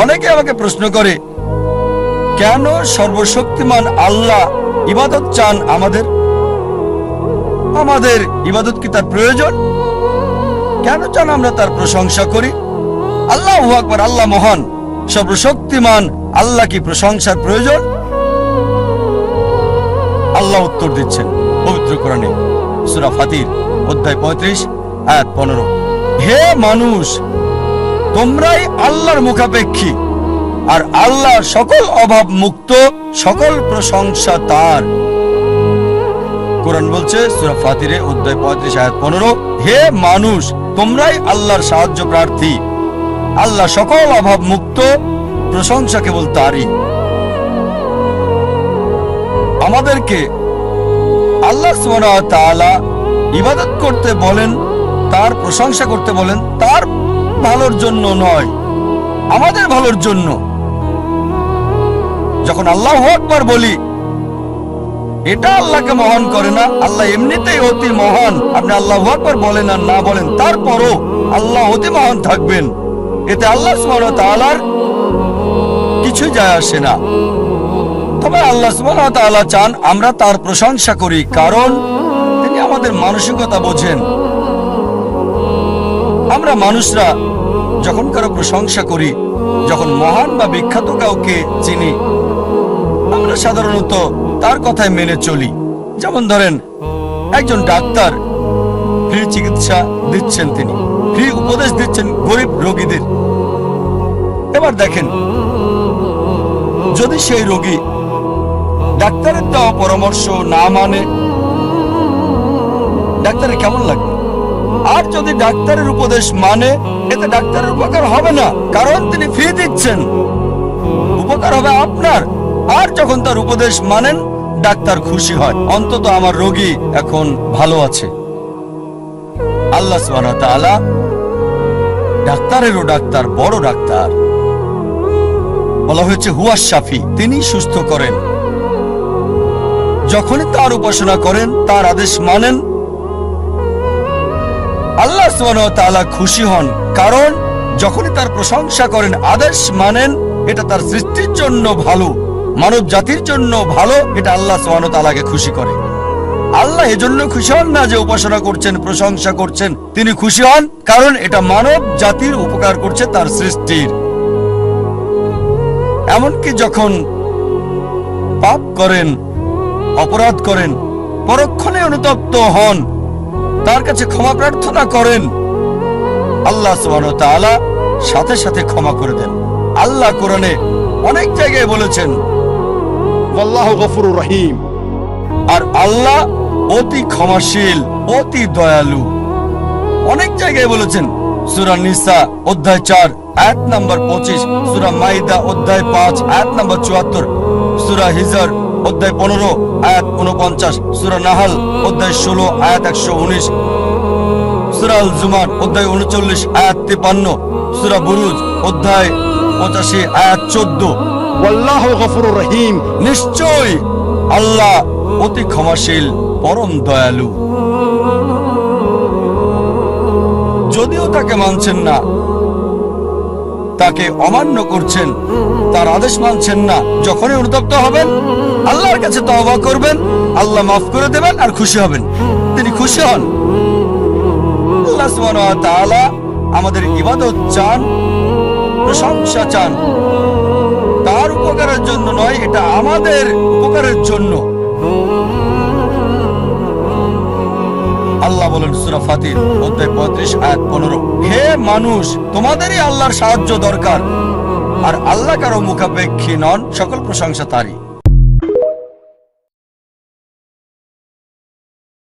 অনেকে আমাকে প্রশ্ন করে, কেন সর্বশক্তিমান আল্লাহ ইবাদত চান আমাদের? আমাদের ইবাদত কি তার প্রয়োজন? কেন চান আমরা তার প্রশংসা করি? আল্লাহু আকবার, আল্লাহ মহান, সর্বশক্তিমান, আল্লাহ কি প্রশংসার প্রয়োজন? আল্লাহ উত্তর দিচ্ছেন পবিত্র কোরআনে সূরা ফাতির অধ্যায় 35 আয়াত 15, হে মানুষ, তোমরাই আল্লাহর মুখাপেক্ষী, আর আল্লাহ সকল অভাব মুক্ত, সকল প্রশংসা তার। কোরআন বলছে সূরা ফাতিরে অধ্যায় 35 আয়াত 15, হে মানুষ, তোমরাই আল্লাহর সাহায্য প্রার্থী, আল্লাহ সকল অভাব মুক্ত, প্রশংসা কেবল তারই। আমাদেরকে আল্লাহ সুবহানাহু ওয়া তাআলা ইবাদত করতে বলেন, তার প্রশংসা করতে বলেন, তার ভালোর জন্য নয়, আমাদের ভালোর জন্য। যখন আল্লাহু আকবার বলি, এটা আল্লাহকে মহান করে না, আল্লাহ এমনিতেই অতি মহান। আপনি আল্লাহু আকবার বলেন আর না বলেন, তারপরও আল্লাহ অতি মহান থাকবেন, এতে আল্লাহ সুবহানাহু ওয়া তাআলার কিছু যায় আসে না। তবে আল্লাহ সুবহানাহু ওয়া তাআলা চান আমরা তার প্রশংসা করি, কারণ তিনি আমাদের মানসিকতা বোঝেন। আমরা মানুষরা যখন কারো প্রশংসা করি, যখন মহান বা বিখ্যাত কাউকে চিনি, আমরা সাধারণত তার কথায় মেনে চলি। যেমন ধরেন, একজন ডাক্তার ফ্রি চিকিৎসা দিচ্ছেন, তিনি ফ্রি উপদেশ দিচ্ছেন গরিব রোগীদের। এবার দেখেন, যদি সেই রোগী ডাক্তারের দেওয়া পরামর্শ না মানে, ডাক্তারের কেমন লাগবে? আর যদি ডাক্তারের উপদেশ মানে, এতে ডাক্তারের উপকার হবে না, কারণ তিনি ফ্রি দিচ্ছেন। উপকার হবে আপনার। আর যখন তার উপদেশ মানেন, ডাক্তার খুশি হয়, অন্তত আমার রোগী এখন ভালো আছে। আল্লাহ সুবহানাহু ওয়া তাআলা ডাক্তারেরও ডাক্তার, বড় ডাক্তার। বলা হয়েছে হুয়া শাফি, তিনি সুস্থ করেন। যখনই তার উপাসনা করেন, তার আদেশ মানেন, আল্লাহ সুবহানাহু ওয়া তাআলা খুশি হন, কারণ যখনই তার প্রশংসা করেন, আদেশ মানেন, এটা তার সৃষ্টির জন্য ভালো, মানব জাতির জন্য ভালো, এটা আল্লাহ সুবহানাহু ওয়া তাআলাকে খুশি করে। আল্লাহ এজন্য খুশি হন না যে উপাসনা করছেন, প্রশংসা করছেন, তিনি খুশি হন কারণ এটা মানব জাতির উপকার করছে, তার সৃষ্টির। এমনকি যখন পাপ করেন, অপরাধ করেন, পরক্ষণে অনুতপ্ত হন, তার কাছে ক্ষমা প্রার্থনা করেন, আল্লাহ সুবহানাহু ওয়া তাআলা সাথে সাথে ক্ষমা করে দেন। আল্লাহ কোরআনে অনেক জায়গায় বলেছেন আল্লাহু গফুরুর রহিম, আর আল্লাহ অতি ক্ষমাশীল, অতি দয়ালু। অনেক জায়গায় বলেছেন, সূরা নিসা অধ্যায় 4 আয়াত নম্বর 25, সূরা মাইদা অধ্যায় 5 আয়াত নম্বর 74, সূরা হিজর অধ্যায় 15 আয়াত 49, সূরা নাহল অধ্যায় 16 আয়াত 119, সূরা আল জুমার অধ্যায় 39 আয়াত 53, সূরা বুরুজ অধ্যায় 85 আয়াত 14। আল্লাহু গফুরুর রহিম, নিশ্চয় আল্লাহ অতি ক্ষমাশীল, পরম দয়ালু। যদিও তাকে মানছেন না, তাকে অমান্য করছেন, তার আদেশ মানছেন না, যখনই অনুতপ্ত হবেন, আল্লাহর কাছে তওবা করবেন, আল্লাহ মাফ করে দেবেন আর খুশি হবেন, তিনি খুশি হন। আল্লাহ সুবহানাহু ওয়া তাআলা আমাদের ইবাদত চান, প্রশংসা চান, তার উপকারের জন্য নয়, এটা আমাদের উপকারের জন্য। আল্লাহ বলেন সূরা ফাতির অধ্যায় 35 আয়াত 15, হে মানুষ, তোমাদেরই আল্লাহর সাহায্য দরকার, আর আল্লাহ কারো মুখাপেক্ষী নন, সকল প্রশংসা তারই।